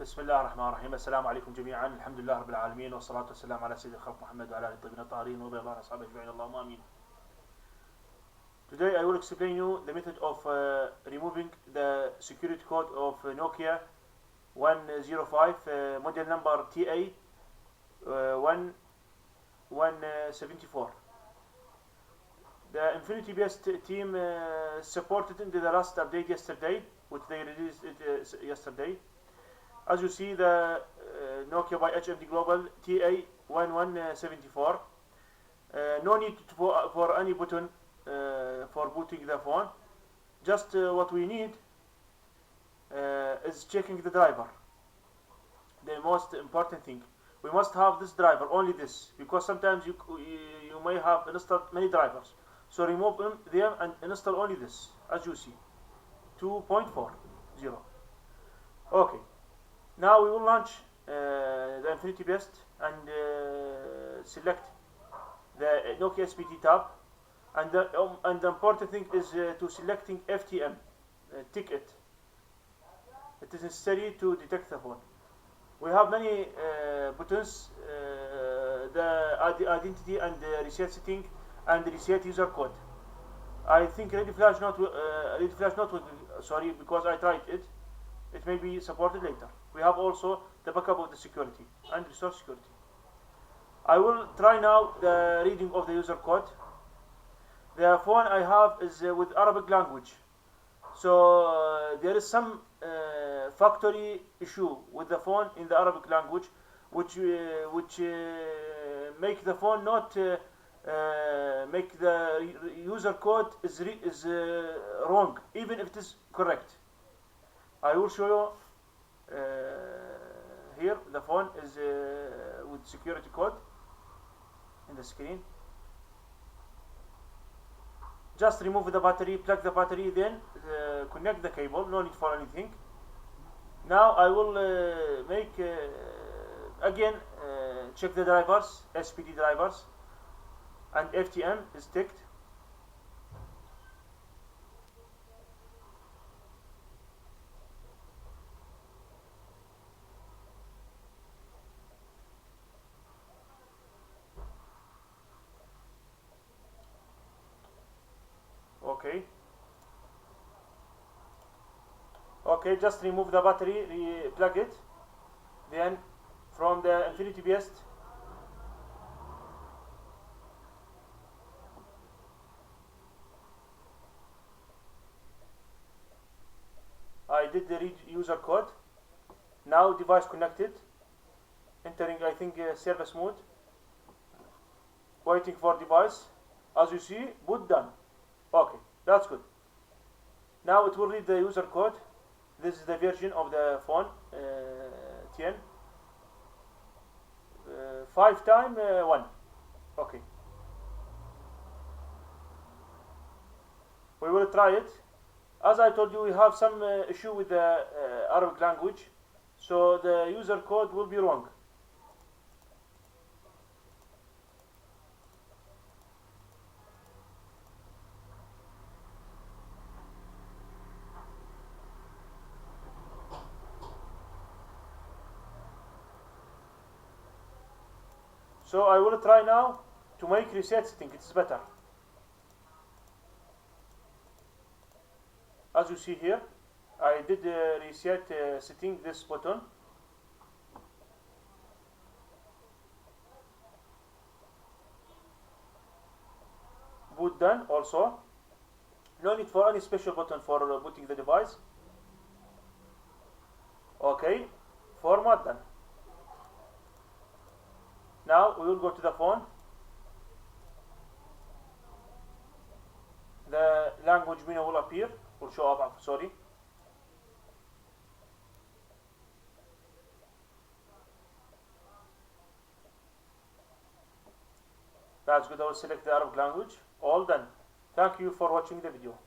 بسم الله الرحمن الرحيم. السلام عليكم جميعا. الحمد لله رب العالمين والصلاة والسلام على سيد الخلق محمد وعلى آله الطيبين الطاهرين وبارك الله على أصحابه أجمعين اللهم آمين. Today I will explain you the method of removing the security code of Nokia 105 model number TA-1174. The Infinity based team supported in the last update yesterday, which they released it yesterday. As you see, the Nokia by HMD Global TA-1174. No need for any button for booting the phone. Just what we need is checking the driver. The most important thing. We must have this driver, only this, because sometimes you may have installed many drivers. So remove them and install only this, as you see, 2.40. Okay. Now we will launch the Infinity Best and select the Nokia SPT tab, and the important thing is to selecting FTM ticket. It is necessary to detect the phone. We have many buttons, the identity and the reset setting and the reset user code. I think Ready Flash not will, sorry, because I tried it. It may be supported later. We have also the backup of the security and resource security. I will try now the reading of the user code. The phone I have is with Arabic language, so there is some factory issue with the phone in the Arabic language, which make the phone not make the user code is wrong, even if it is correct. I will show you here the phone is with security code in the screen. Just remove the battery, plug the battery, then connect the cable. No need for anything. Now I will make again check the drivers, SPD drivers, and FTM is ticked. Okay, just remove the battery, plug it, then from the Infinity Best I did the read user code. Now device connected, entering I think service mode, waiting for device. As you see, boot done. Okay, that's good. Now it will read the user code. This is the version of the phone 10 5 times 1. Okay, we will try it. As I told you, we have some issue with the Arabic language, so the user code will be wrong. So I will try now to make reset setting. It is better. As you see here, I did reset setting this button. Boot done also. No need for any special button for booting the device. Okay, format done. Now we will go to the phone. The language menu will appear, will show up, sorry. That's good. I will select the Arabic language. All done. Thank you for watching the video.